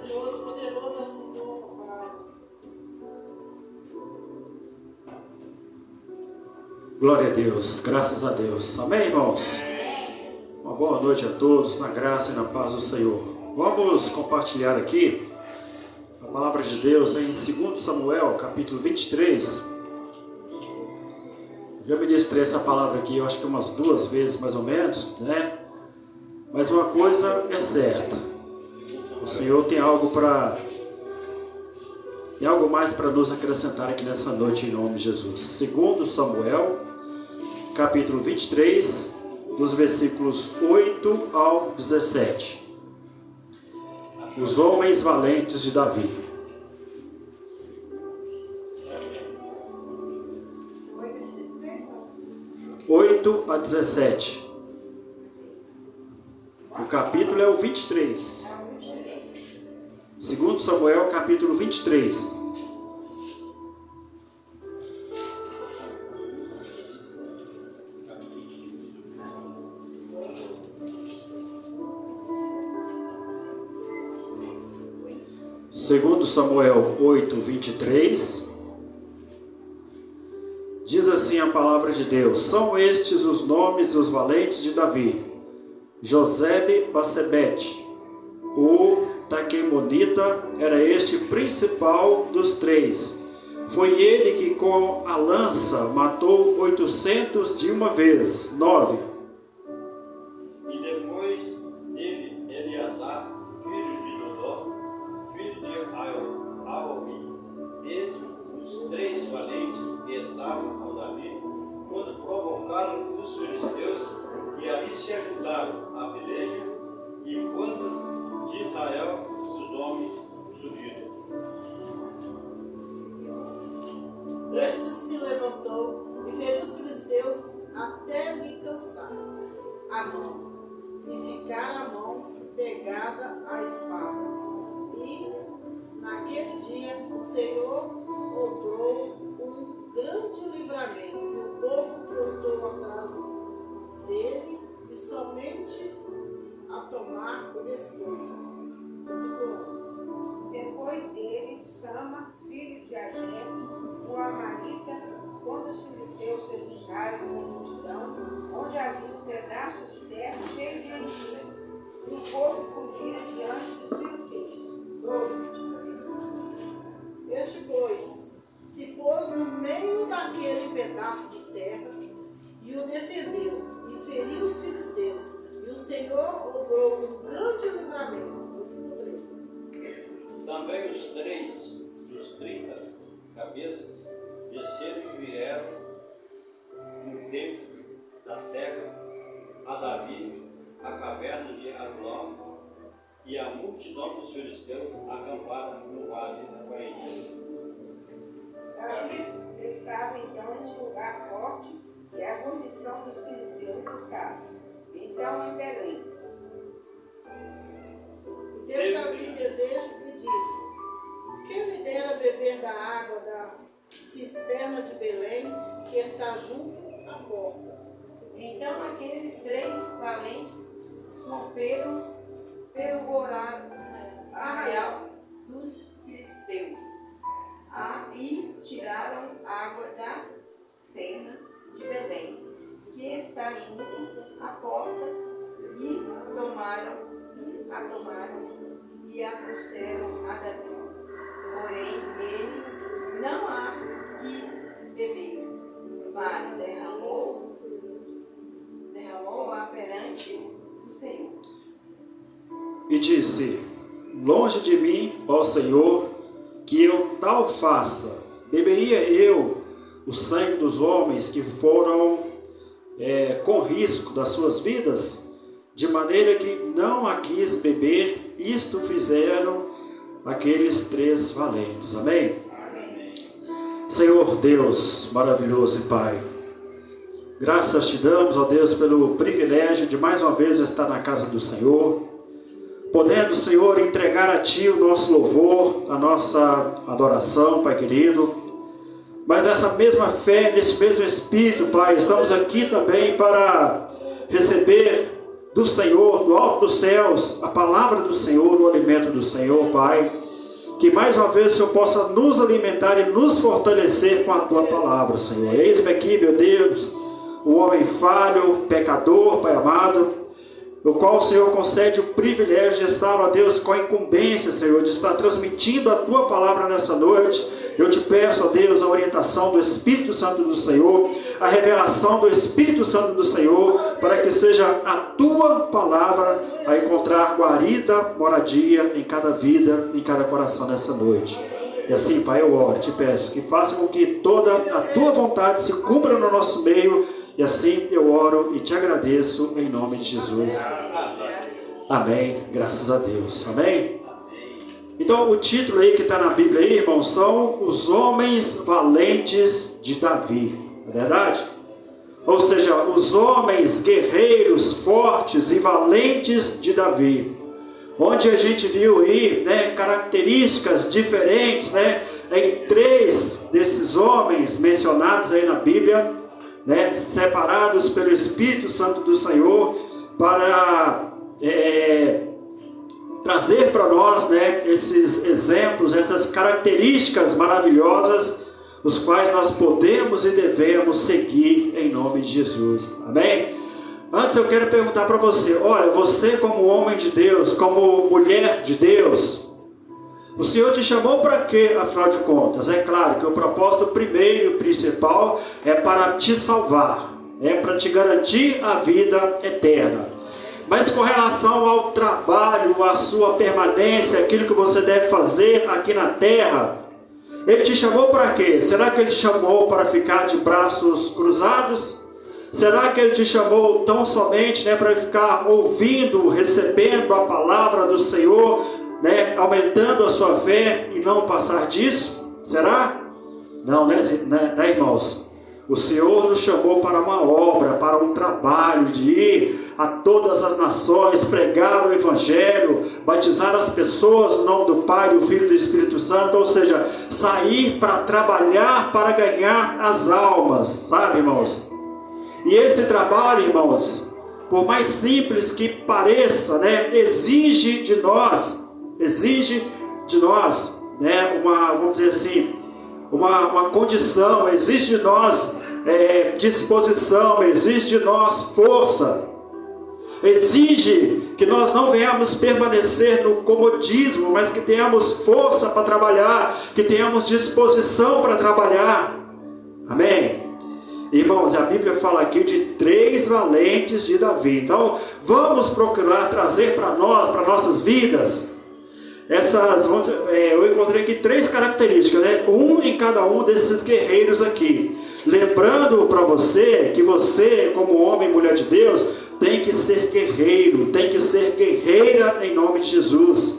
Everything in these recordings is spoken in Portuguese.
maravilhoso, poderoso é o Senhor, Pai. Glória a Deus, graças a Deus. Amém, irmãos? Uma boa noite a todos, na graça e na paz do Senhor. Vamos compartilhar aqui a palavra de Deus em 2 Samuel, capítulo 23. Já ministrei essa palavra aqui, eu acho que umas 2 vezes mais ou menos, né? Mas uma coisa é certa: o Senhor tem algo mais para nos acrescentar aqui nessa noite, em nome de Jesus. 2 Samuel, capítulo 23, dos versículos 8 ao 17. Os homens valentes de Davi. 8 a 17. O capítulo é o 23. 2 Samuel, capítulo 23. Segundo Samuel 8, 23. Diz assim a palavra de Deus: são estes os nomes dos valentes de Davi: Josebe-Basebete, o Taquemonita, era este principal dos 3. Foi ele que com a lança matou 800 de uma vez. 9. E depois dele, Eleazar, filho de Dodó, filho de Aobi, entre os 3 valentes que estavam com Davi, quando provocaram os filisteus, e ali se ajuntaram a peleja, e quando de Israel os homens subiram. Este se levantou e feriu os filisteus até lhe cansar a mão, e ficar a mão pegada à espada. E naquele dia o Senhor obrou um grande livramento, e o povo voltou atrás dele e somente a tomar o despojo. Versículo 11. Depois dele, Sama, filho de Agé, o Amarita, quando os filisteus se juntaram com a multidão, onde havia um pedaço de terra cheio de anguila, e o povo fugira diante dos filisteus. 12. Este, pois, se pôs no meio daquele pedaço de terra e o defendeu, e feriu os filisteus, e o Senhor obrou um grande livramento. Versículo 13. Também os 3 dos 30 cabeças desceram e vieram no tempo da cega a Davi, a caverna de Adulão, e a multidão dos filisteus acampara no vale da Faína. Davi estava então em lugar forte, e a guarnição dos filisteus estava então em Belém. E teve Davi desejo e disse: quem me dera beber da água da cisterna de Belém, que está junto à porta. Então aqueles 3 valentes romperam pelo arraial dos filisteus e tiraram água da cisterna de Belém, que está junto à porta, e a tomaram e a trouxeram a Davi. Porém ele não a quis beber, mas derramou-a perante o Senhor. E disse: longe de mim, ó Senhor, que eu tal faça. Beberia eu o sangue dos homens que foram com risco das suas vidas? De maneira que não a quis beber. Isto fizeram aqueles 3 valentes. Amém? Amém. Senhor Deus maravilhoso e Pai, graças te damos, ó Deus, pelo privilégio de mais uma vez estar na casa do Senhor, podendo, Senhor, entregar a Ti o nosso louvor, a nossa adoração, Pai querido. Mas nessa mesma fé, nesse mesmo Espírito, Pai, estamos aqui também para receber do Senhor, do alto dos céus, a palavra do Senhor, o alimento do Senhor, Pai. Que mais uma vez o Senhor possa nos alimentar e nos fortalecer com a Tua palavra, Senhor. Eis-me aqui, meu Deus, um homem falho, pecador, Pai amado, o qual o Senhor concede o privilégio de estar, ó Deus, com a incumbência, Senhor, de estar transmitindo a Tua palavra nessa noite. Eu te peço, ó Deus, a orientação do Espírito Santo do Senhor, a revelação do Espírito Santo do Senhor, para que seja a Tua palavra a encontrar guarida, moradia em cada vida, em cada coração nessa noite. E assim, Pai, eu oro, te peço que faça com que toda a Tua vontade se cumpra no nosso meio. E assim eu oro e te agradeço em nome de Jesus. Amém. Graças a Deus. Amém. Então o título aí que está na Bíblia aí, irmãos, são os homens valentes de Davi. Não é verdade? Ou seja, os homens guerreiros, fortes e valentes de Davi. Onde a gente viu aí, né, características diferentes, né, em 3 desses homens mencionados aí na Bíblia, né, separados pelo Espírito Santo do Senhor para trazer para nós, né, esses exemplos, essas características maravilhosas, os quais nós podemos e devemos seguir em nome de Jesus. Amém? Antes eu quero perguntar para você, olha, você como homem de Deus, como mulher de Deus, o Senhor te chamou para quê, afinal de contas? É claro que o propósito primeiro e principal é para te salvar, é para te garantir a vida eterna. Mas com relação ao trabalho, à sua permanência, aquilo que você deve fazer aqui na terra, Ele te chamou para quê? Será que Ele te chamou para ficar de braços cruzados? Será que Ele te chamou tão somente, né, para ficar ouvindo, recebendo a palavra do Senhor, né, aumentando a sua fé e não passar disso? Será? Não, né, irmãos? O Senhor nos chamou para uma obra, para um trabalho de ir a todas as nações, pregar o Evangelho, batizar as pessoas no nome do Pai, do Filho e do Espírito Santo, ou seja, sair para trabalhar, para ganhar as almas, sabe, irmãos? E esse trabalho, irmãos, por mais simples que pareça, né, exige de nós, né, vamos dizer assim, uma condição, exige de nós disposição, exige de nós força, exige que nós não venhamos permanecer no comodismo, mas que tenhamos força para trabalhar, que tenhamos disposição para trabalhar. Amém? Irmãos, a Bíblia fala aqui de 3 valentes de Davi. Então, vamos procurar trazer para nós, para nossas vidas, eu encontrei aqui 3 características, né? Um em cada um desses guerreiros aqui. Lembrando para você que você, como homem e mulher de Deus, tem que ser guerreiro, tem que ser guerreira em nome de Jesus,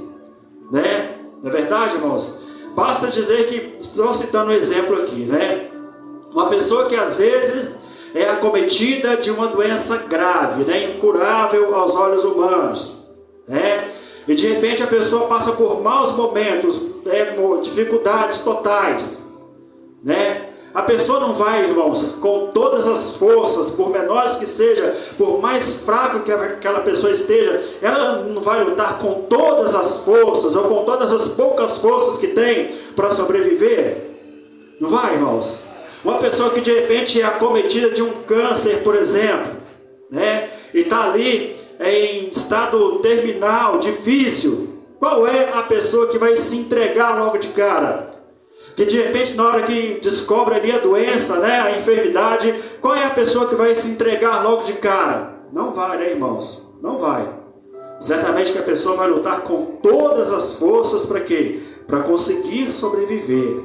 né? Não é verdade, irmãos? Basta dizer que, estou citando um exemplo aqui, né? Uma pessoa que às vezes é acometida de uma doença grave, né? Incurável aos olhos humanos, né? E de repente a pessoa passa por maus momentos, dificuldades totais, né? A pessoa não vai, irmãos, com todas as forças, por menores que seja, por mais fraco que aquela pessoa esteja, ela não vai lutar com todas as forças, ou com todas as poucas forças que tem para sobreviver. Não vai, irmãos? Uma pessoa que de repente é acometida de um câncer, por exemplo, né? E está ali em estado terminal, difícil, qual é a pessoa que vai se entregar logo de cara? Que de repente, na hora que descobre ali a doença, né, a enfermidade, qual é a pessoa que vai se entregar logo de cara? Não vai, né, irmãos? Não vai. Certamente que a pessoa vai lutar com todas as forças para quê? Para conseguir sobreviver.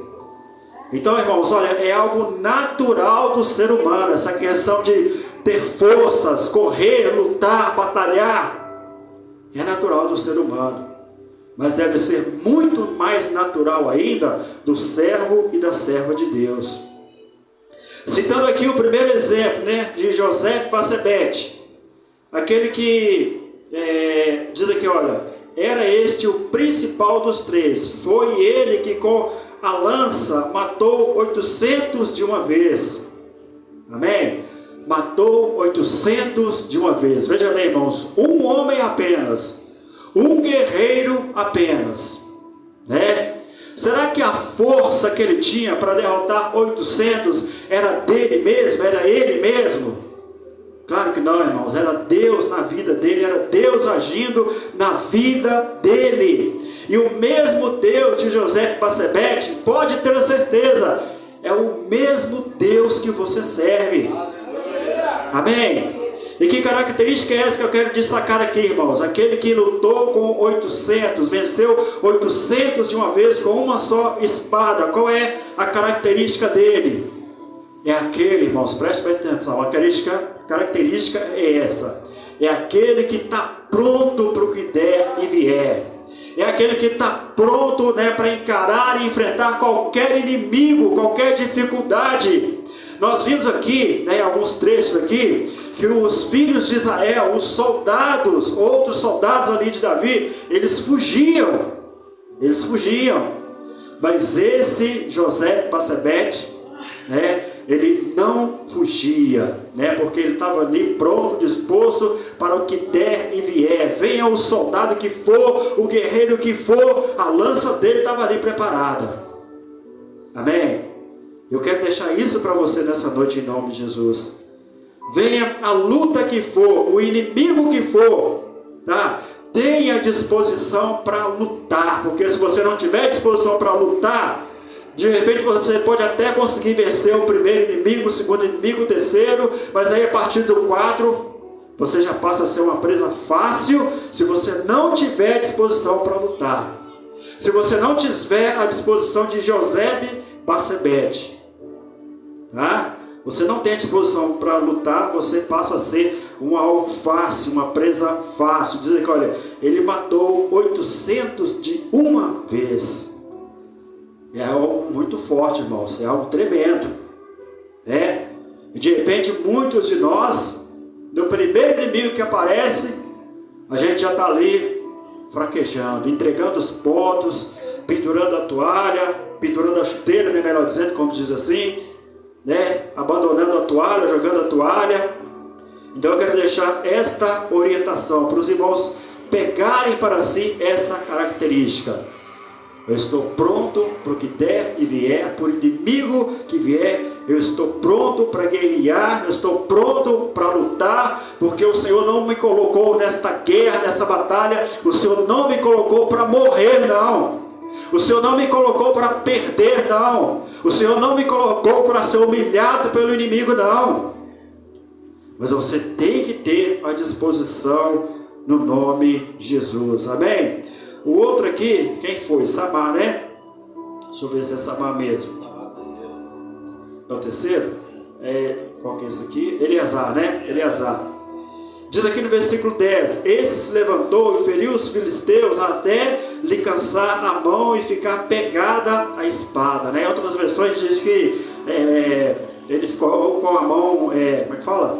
Então, irmãos, olha, é algo natural do ser humano, essa questão de ter forças, correr, lutar, batalhar. É natural do ser humano. Mas deve ser muito mais natural ainda do servo e da serva de Deus. Citando aqui o primeiro exemplo, né, de José de Basebete, aquele que diz aqui, olha, era este o principal dos 3, foi ele que com a lança matou 800 de uma vez. Amém? matou 800 de uma vez. Veja bem, irmãos, um homem apenas, um guerreiro apenas, né? Será que a força que ele tinha para derrotar 800 era dele mesmo, era ele mesmo? Claro que não, irmãos, era Deus na vida dele, era Deus agindo na vida dele. E o mesmo Deus de José de Batsebete, pode ter a certeza, é o mesmo Deus que você serve. Amém? E que característica é essa que eu quero destacar aqui, irmãos? Aquele que lutou com 800, venceu 800 de uma vez com uma só espada. Qual é a característica dele? É aquele, irmãos, preste bem atenção, a característica é essa. É aquele que está pronto para o que der e vier. É aquele que está pronto, né, para encarar e enfrentar qualquer inimigo, qualquer dificuldade. Nós vimos aqui, né, alguns trechos aqui, que os filhos de Israel, os soldados, outros soldados ali de Davi, eles fugiam. Mas esse José de Batsebete, né, ele não fugia, né, porque ele estava ali pronto, disposto para o que der e vier. Venha o soldado que for, o guerreiro que for, a lança dele estava ali preparada. Amém? Eu quero deixar isso para você nessa noite em nome de Jesus. Venha a luta que for, o inimigo que for, tá? Tenha disposição para lutar, porque se você não tiver disposição para lutar, de repente você pode até conseguir vencer o primeiro inimigo, o segundo inimigo, o terceiro, mas aí a partir do 4, você já passa a ser uma presa fácil, se você não tiver disposição para lutar. Se você não tiver a disposição de José de Batsebete, tá? Você não tem disposição para lutar, você passa a ser um alvo fácil, uma presa fácil. Dizer que, olha, ele matou 800 de uma vez. É algo muito forte, irmãos, é algo tremendo. É? E de repente, muitos de nós, no primeiro inimigo que aparece, a gente já está ali fraquejando, entregando os pontos, pendurando a toalha, pendurando a chuteira, né, melhor dizendo, como diz assim, né? Abandonando a toalha, jogando a toalha. Então eu quero deixar esta orientação para os irmãos pegarem para si essa característica. Eu estou pronto para o que der e vier, por inimigo que vier, eu estou pronto para guerrear, eu estou pronto para lutar, porque o Senhor não me colocou nesta guerra, nessa batalha, o Senhor não me colocou para morrer, não. O Senhor não me colocou para perder, não. O Senhor não me colocou para ser humilhado pelo inimigo, não. Mas você tem que ter a disposição no nome de Jesus, amém? O outro aqui, quem foi? Samar, né? Deixa eu ver se é Samar mesmo. É o terceiro? Qual que é esse aqui? Eleazar, né? Eleazar. Diz aqui no versículo 10: esse se levantou e feriu os filisteus até lhe cansar a mão e ficar pegada a espada, né? Em outras versões diz que ele ficou com a mão, como é que fala?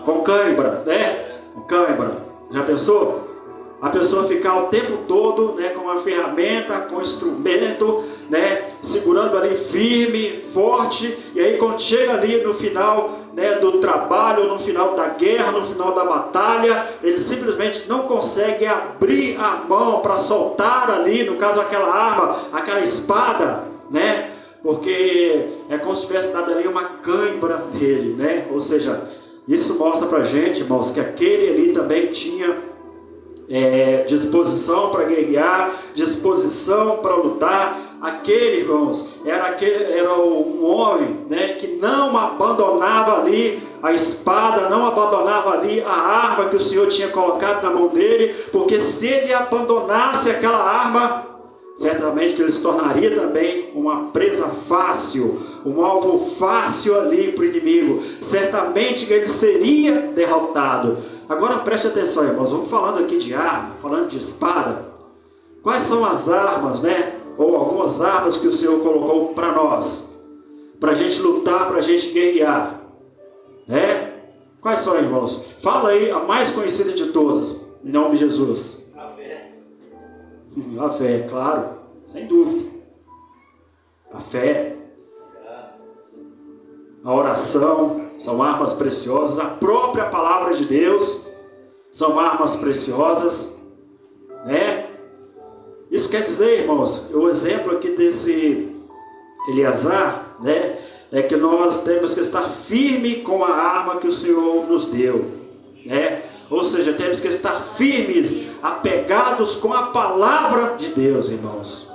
Com cãibra, né? Com cãibra. Já pensou? A pessoa ficar o tempo todo, né, com uma ferramenta, com um instrumento, né, segurando ali firme, forte, e aí quando chega ali no final, né, do trabalho, no final da guerra, no final da batalha, ele simplesmente não consegue abrir a mão para soltar ali, no caso aquela arma, aquela espada, né, porque é como se tivesse dado ali uma cãibra nele, né, ou seja, isso mostra pra gente, irmãos, que aquele ali também tinha disposição para guerrear, disposição para lutar. Aquele, irmãos, era um homem, né, que não abandonava ali a espada, não abandonava ali a arma que o Senhor tinha colocado na mão dele, porque se ele abandonasse aquela arma, certamente que ele se tornaria também uma presa fácil, um alvo fácil ali para o inimigo. Certamente que ele seria derrotado. Agora preste atenção, irmãos, vamos falando aqui de arma, falando de espada. Quais são as armas, né? Ou algumas armas que o Senhor colocou para nós, para a gente lutar, para a gente guerrear, né? Quais são, irmãos? Fala aí, a mais conhecida de todas, em nome de Jesus. A fé. A fé, claro, sem dúvida. A fé, a oração, São armas preciosas. A própria palavra de Deus são armas preciosas, né? Isso quer dizer, irmãos, o exemplo aqui desse Eleazar, né, é que nós temos que estar firme com a arma que o Senhor nos deu, né? Ou seja, temos que estar firmes, apegados com a palavra de Deus, irmãos.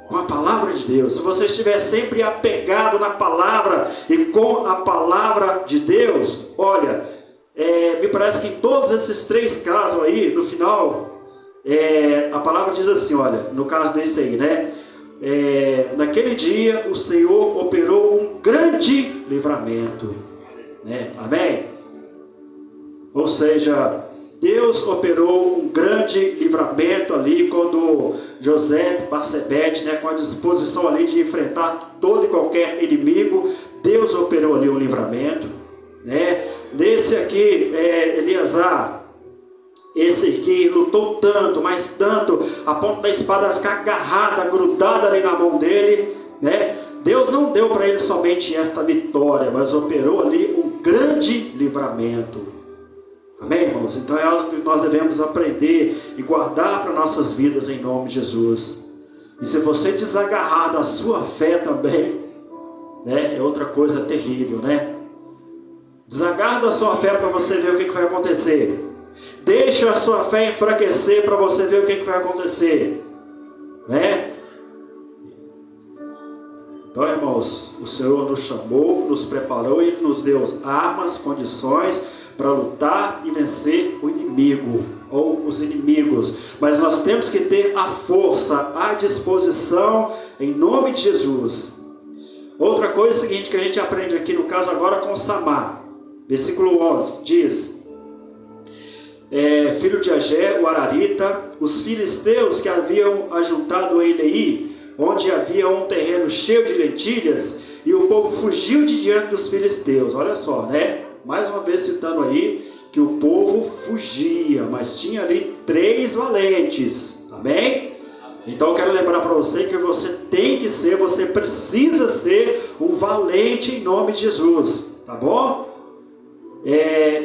Com a palavra de Deus. Se você estiver sempre apegado na palavra e com a palavra de Deus, olha, me parece que em todos esses 3 casos aí, no final, a palavra diz assim, olha, no caso desse aí, né? Naquele dia o Senhor operou um grande livramento, né? Amém? Ou seja, Deus operou um grande livramento ali quando José Barsebete, né, com a disposição ali de enfrentar todo e qualquer inimigo, Deus operou ali um livramento, né? Nesse aqui, Eleazar, esse aqui lutou tanto, mas tanto, a ponto da espada ficar agarrada, grudada ali na mão dele, né? Deus não deu para ele somente esta vitória, mas operou ali um grande livramento. Amém, irmãos? Então é algo que nós devemos aprender e guardar para nossas vidas em nome de Jesus. E se você desagarrar da sua fé também, né, é outra coisa terrível, né? Desagarra da sua fé para você ver o que vai acontecer. Deixa a sua fé enfraquecer para você ver o que vai acontecer, né? Então, irmãos, o Senhor nos chamou, nos preparou e nos deu armas, condições para lutar e vencer o inimigo ou os inimigos. Mas nós temos que ter a força, a disposição em nome de Jesus. Outra coisa é o seguinte que a gente aprende aqui no caso agora com Samar. Versículo 11 diz: filho de Agé, o Ararita, os filisteus que haviam ajuntado em Leí, onde havia um terreno cheio de lentilhas, e o povo fugiu de diante dos filisteus. Olha só, né? Mais uma vez citando aí que o povo fugia, mas tinha ali 3 valentes. Amém? Então eu quero lembrar para você que você tem que ser, você precisa ser um valente em nome de Jesus. Tá bom?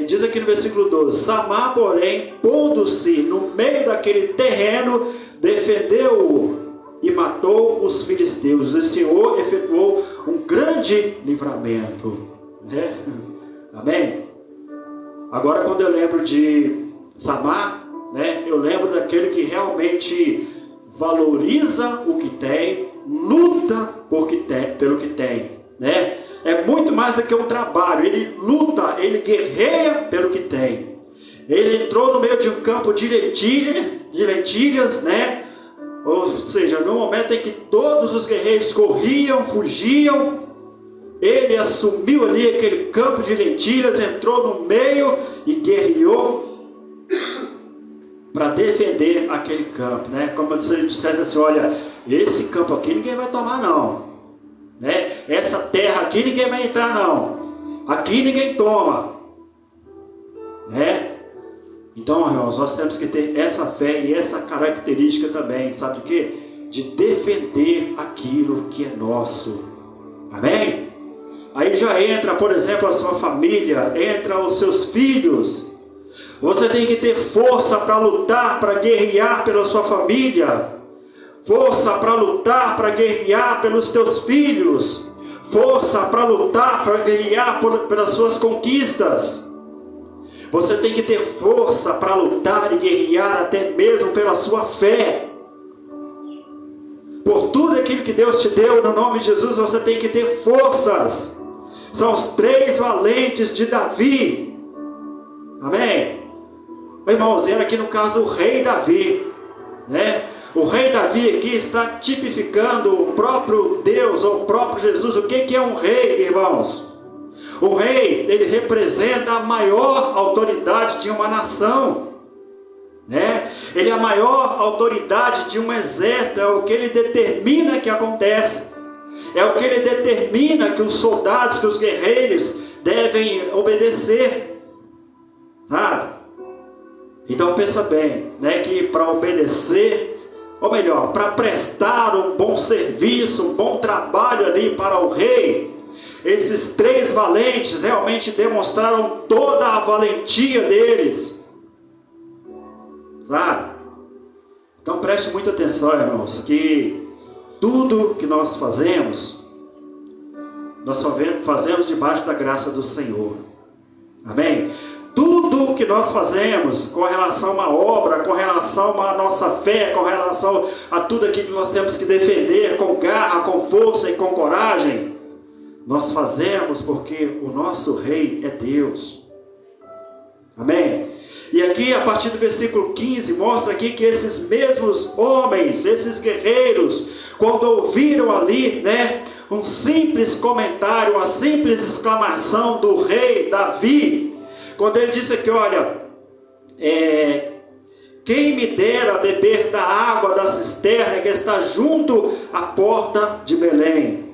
Diz aqui no versículo 12: Samar, porém, pondo-se no meio daquele terreno, defendeu-o e matou os filisteus. O Senhor efetuou um grande livramento, né? Amém? Agora, quando eu lembro de Samar, né, eu lembro daquele que realmente valoriza o que tem, luta pelo que tem, né? É muito mais do que um trabalho. Ele luta, ele guerreia pelo que tem. Ele entrou no meio de um campo de lentilhas, né? Ou seja, no momento em que todos os guerreiros corriam, fugiam, ele assumiu ali aquele campo de lentilhas, entrou no meio e guerreou para defender aquele campo, né? Como se ele dissesse assim: olha, esse campo aqui ninguém vai tomar não, né? Essa terra aqui ninguém vai entrar não, aqui ninguém toma, né? Então, irmãos, nós temos que ter essa fé e essa característica também, sabe o quê? De defender aquilo que é nosso. Amém? Aí já entra, por exemplo, a sua família, entra os seus filhos. Você tem que ter força para lutar, para guerrear pela sua família. Força para lutar, para guerrear pelos teus filhos. Força para lutar, para guerrear pelas suas conquistas. Você tem que ter força para lutar e guerrear até mesmo pela sua fé. Por tudo aquilo que Deus te deu, no nome de Jesus, você tem que ter forças. São os 3 valentes de Davi. Amém? Irmãos, era aqui no caso o rei Davi, né? O rei Davi aqui está tipificando o próprio Deus, ou o próprio Jesus. O que é um rei, irmãos? O rei, ele representa a maior autoridade de uma nação, né? Ele é a maior autoridade de um exército. É o que ele determina que acontece. É o que ele determina que os soldados, que os guerreiros devem obedecer, sabe? Então pensa bem, né, que para obedecer, ou melhor, para prestar um bom serviço, um bom trabalho ali para o rei, Esses 3 valentes realmente demonstraram toda a valentia deles, sabe? Então preste muita atenção, irmãos, que tudo que nós fazemos debaixo da graça do Senhor. Amém? Tudo que nós fazemos com relação à obra, com relação à nossa fé, com relação a tudo aquilo que nós temos que defender com garra, com força e com coragem, nós fazemos porque o nosso Rei é Deus. Amém? E aqui a partir do versículo 15 mostra aqui que esses mesmos homens, esses guerreiros, quando ouviram ali, um simples comentário, uma simples exclamação do rei Davi, quando ele disse aqui, olha, quem me dera beber da água da cisterna que está junto à porta de Belém.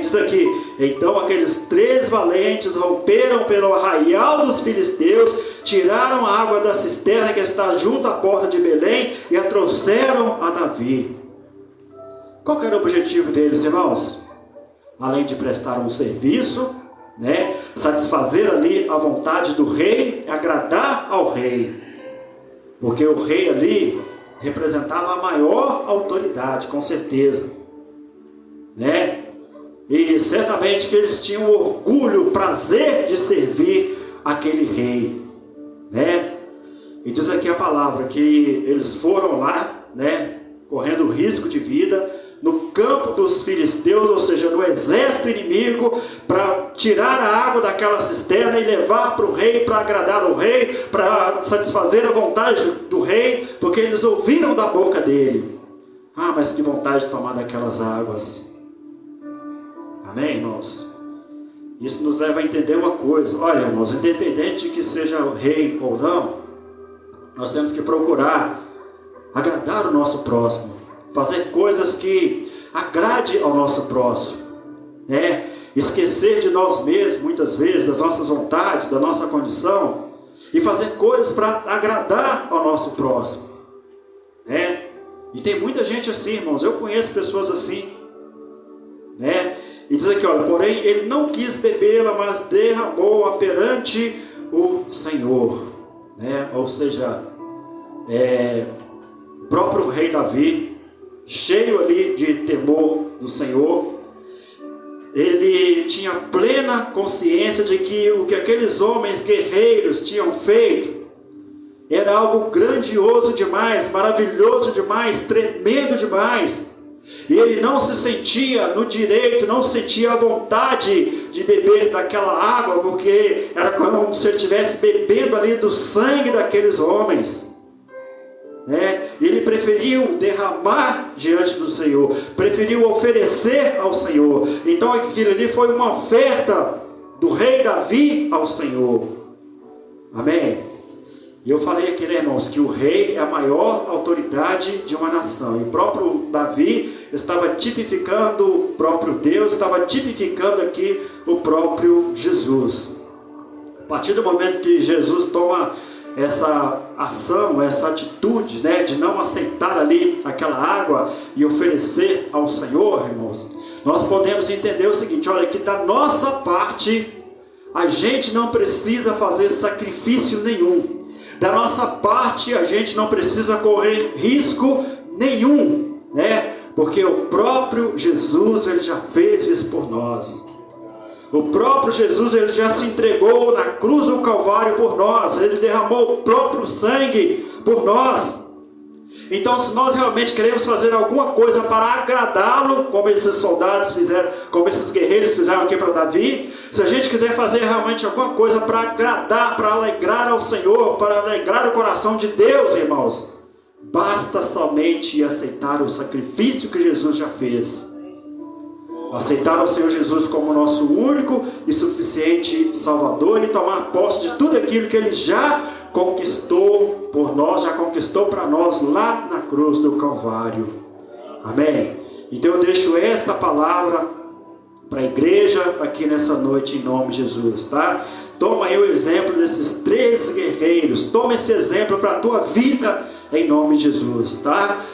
Diz aqui, então aqueles 3 valentes romperam pelo arraial dos filisteus, tiraram a água da cisterna que está junto à porta de Belém e a trouxeram a Davi. Qual era o objetivo deles, irmãos? Além de prestar um serviço, satisfazer ali a vontade do rei, agradar ao rei, porque o rei ali representava a maior autoridade, com certeza, e certamente que eles tinham orgulho, prazer de servir aquele rei, e diz aqui a palavra que eles foram lá, correndo risco de vida, no campo dos filisteus, ou seja, no exército inimigo, para tirar a água daquela cisterna e levar para o rei, para agradar o rei, para satisfazer a vontade do rei, porque eles ouviram da boca dele. Ah, mas que vontade de tomar daquelas águas. Amém, irmãos? Isso nos leva a entender uma coisa. Olha, irmãos, independente de que seja o rei ou não, nós temos que procurar agradar o nosso próximo, fazer coisas que agrade ao nosso próximo, esquecer de nós mesmos muitas vezes, das nossas vontades, da nossa condição, e fazer coisas para agradar ao nosso próximo, e tem muita gente assim, irmãos, eu conheço pessoas assim, e diz aqui, olha, porém ele não quis bebê-la, mas derramou-a perante o Senhor, ou seja, o próprio rei Davi, cheio ali de temor do Senhor, ele tinha plena consciência de que o que aqueles homens guerreiros tinham feito era algo grandioso demais, maravilhoso demais, tremendo demais, e ele não se sentia no direito, não sentia a vontade de beber daquela água, porque era como se ele estivesse bebendo ali do sangue daqueles homens. Ele preferiu derramar diante do Senhor, preferiu oferecer ao Senhor. Então aquilo ali foi uma oferta do rei Davi ao Senhor. Amém? E eu falei aqui, irmãos, que o rei é a maior autoridade de uma nação, e o próprio Davi estava tipificando o próprio Deus, estava tipificando aqui o próprio Jesus. A partir do momento que Jesus toma essa ação, essa atitude, de não aceitar ali aquela água e oferecer ao Senhor, irmãos, nós podemos entender o seguinte, olha, que da nossa parte, a gente não precisa fazer sacrifício nenhum, da nossa parte, a gente não precisa correr risco nenhum, porque o próprio Jesus, ele já fez isso por nós. O próprio Jesus, ele já se entregou na cruz do Calvário por nós, ele derramou o próprio sangue por nós. Então, se nós realmente queremos fazer alguma coisa para agradá-lo, como esses soldados fizeram, como esses guerreiros fizeram aqui para Davi, se a gente quiser fazer realmente alguma coisa para agradar, para alegrar ao Senhor, para alegrar o coração de Deus, irmãos, basta somente aceitar o sacrifício que Jesus já fez. Aceitar o Senhor Jesus como nosso único e suficiente Salvador, e tomar posse de tudo aquilo que Ele já conquistou por nós, já conquistou para nós lá na cruz do Calvário. Amém? Então eu deixo esta palavra para a igreja aqui nessa noite em nome de Jesus, tá? Toma aí o exemplo desses 3 guerreiros, toma esse exemplo para a tua vida em nome de Jesus, tá?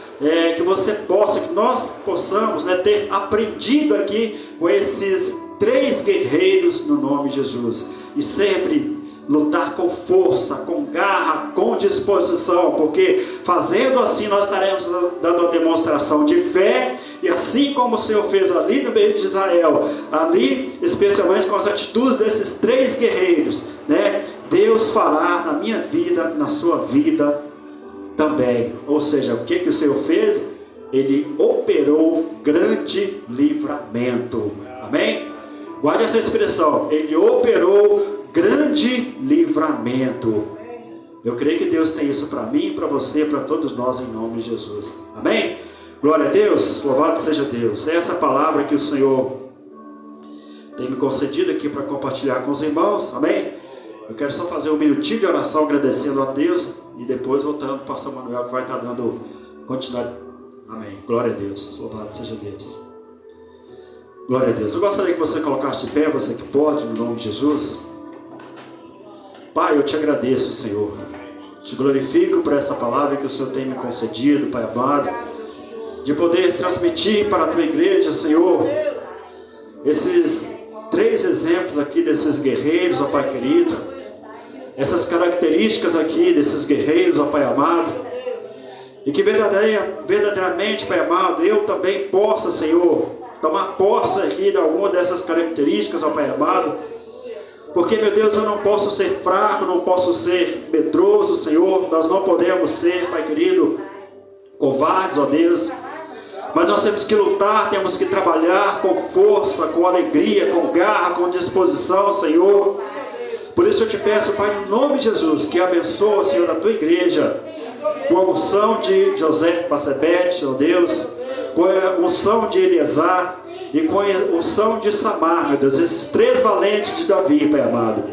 Que você possa, que nós nós possamos, né, ter aprendido aqui com esses 3 guerreiros no nome de Jesus. E sempre lutar com força, com garra, com disposição, porque fazendo assim nós estaremos dando uma demonstração de fé. E assim como o Senhor fez ali no meio de Israel, ali especialmente com as atitudes desses 3 guerreiros, né, Deus fará na minha vida, na sua vida também. Ou seja, o que o Senhor fez? Ele operou grande livramento. Amém? Guarde essa expressão, ele operou grande livramento. Eu creio que Deus tem isso para mim, para você, para todos nós, em nome de Jesus. Amém? Glória a Deus, louvado seja Deus. Essa palavra que o Senhor tem me concedido aqui para compartilhar com os irmãos. Amém? Eu quero só fazer um minutinho de oração agradecendo a Deus e depois voltando para o pastor Manuel, que vai estar dando continuidade. Amém. Glória a Deus, louvado seja Deus. Glória a Deus. Eu gostaria que você colocasse de pé, você que pode, no nome de Jesus. Pai, eu te agradeço, Senhor. Te glorifico por essa palavra que o Senhor tem me concedido, Pai amado, de poder transmitir para a tua igreja, Senhor, esses 3 exemplos aqui desses guerreiros, ó Pai querido, essas características aqui desses guerreiros, ó Pai amado, e que verdadeiramente, Pai amado, eu também possa, Senhor, tomar posse aqui de alguma dessas características, ó Pai amado, porque, meu Deus, eu não posso ser fraco, não posso ser medroso, Senhor, nós não podemos ser, Pai querido, covardes, ó Deus, mas nós temos que lutar, temos que trabalhar com força, com alegria, com garra, com disposição, Senhor. Por isso eu te peço, Pai, em nome de Jesus, que abençoa, Senhor, a tua igreja, com a unção de José Bacebete, ó Deus, com a unção de Eleazar e com a unção de Samar, meu Deus, esses 3 valentes de Davi, Pai amado.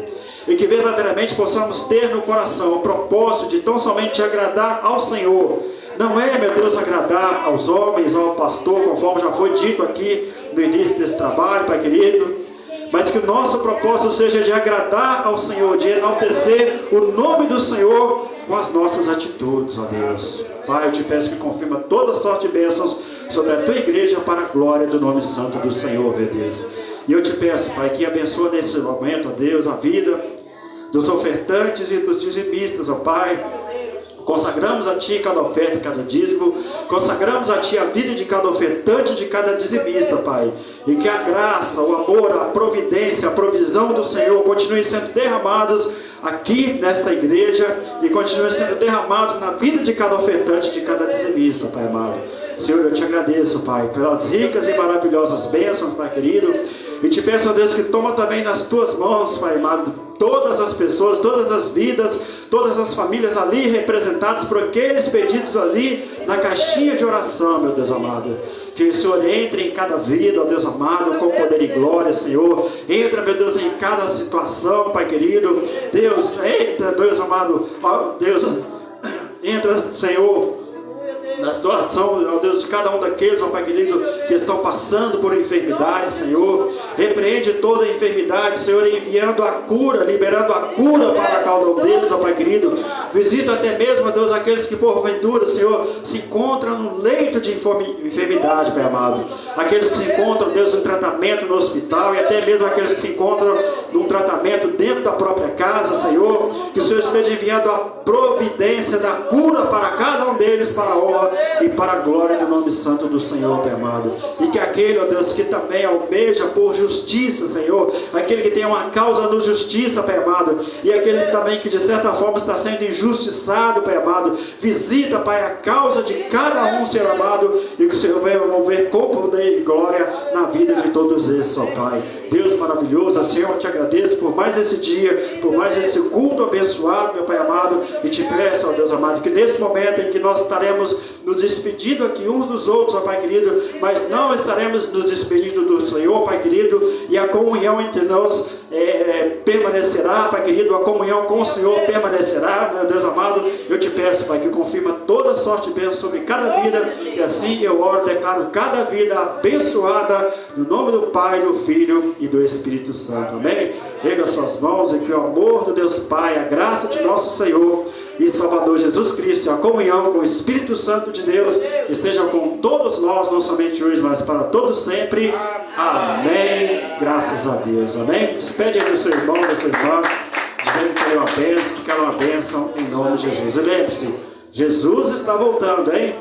E que verdadeiramente possamos ter no coração o propósito de tão somente agradar ao Senhor. Não é, meu Deus, agradar aos homens, ao pastor, conforme já foi dito aqui no início desse trabalho, Pai querido, mas que o nosso propósito seja de agradar ao Senhor, de enaltecer o nome do Senhor com as nossas atitudes, ó Deus. Pai, eu te peço que confirma toda sorte de bênçãos sobre a tua igreja para a glória do nome santo do Senhor, meu Deus. E eu te peço, Pai, que abençoe nesse momento, ó Deus, a vida dos ofertantes e dos dizimistas, ó Pai. Consagramos a Ti cada oferta, cada dízimo. Consagramos a Ti a vida de cada ofertante, de cada dizimista, Pai. E que a graça, o amor, a providência, a provisão do Senhor continue sendo derramados aqui nesta igreja e continue sendo derramados na vida de cada ofertante, de cada dizimista, Pai amado. Senhor, eu te agradeço, Pai, pelas ricas e maravilhosas bênçãos, Pai querido. E te peço, ó Deus, que toma também nas tuas mãos, Pai amado, todas as pessoas, todas as vidas, todas as famílias ali representadas por aqueles pedidos ali na caixinha de oração, meu Deus amado. Que o Senhor entre em cada vida, ó Deus amado, com poder e glória, Senhor. Entra, meu Deus, em cada situação, Pai querido. Deus, entra, Deus amado, ó Deus, entra, Senhor, na situação, ó Deus, de cada um daqueles, ó Pai querido, que estão passando por enfermidade, Senhor. Repreende toda a enfermidade, Senhor, enviando a cura, liberando a cura para cada um deles, ó Pai querido. Visita até mesmo, ó Deus, aqueles que porventura, Senhor, se encontram no leito de enfermidade, Pai amado. Aqueles que se encontram, Deus, em tratamento no hospital, e até mesmo aqueles que se encontram num tratamento dentro da própria casa, Senhor. Que o Senhor esteja enviando a providência da cura para cada um deles, para a honra e para a glória do nome santo do Senhor, Pai amado. E que aquele, ó Deus, que também almeja por justiça, Senhor, aquele que tem uma causa no justiça, Pai amado, e aquele também que de certa forma está sendo injustiçado, Pai amado, visita, Pai, a causa de cada um, Senhor amado, e que o Senhor venha mover com poder e glória na vida de todos esses, ó Pai. Deus maravilhoso, Senhor, eu te agradeço por mais esse dia, por mais esse culto abençoado, meu Pai amado, e te peço, ó Deus amado, que nesse momento em que nós estaremos nos despedindo aqui uns dos outros, ó Pai querido, mas não estaremos nos despedindo do Senhor, Pai querido, e a comunhão entre nós permanecerá, Pai querido, a comunhão com o Senhor permanecerá, meu Deus amado. Eu te peço, Pai, que confirma toda sorte de bênção sobre cada vida, e assim eu oro, declaro cada vida abençoada, no nome do Pai, do Filho e do Espírito Santo, amém? Erga suas mãos e que o amor do Deus Pai, a graça de nosso Senhor, e Salvador Jesus Cristo, a comunhão com o Espírito Santo de Deus estejam com todos nós, não somente hoje, mas para todos sempre. Amém. Graças a Deus. Amém. Despede aí do seu irmão, da sua irmã, dizendo que ele é uma bênção, que ela é uma bênção em nome de Jesus. E lembre-se, Jesus está voltando, hein?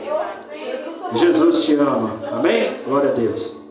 Jesus te ama. Amém? Glória a Deus.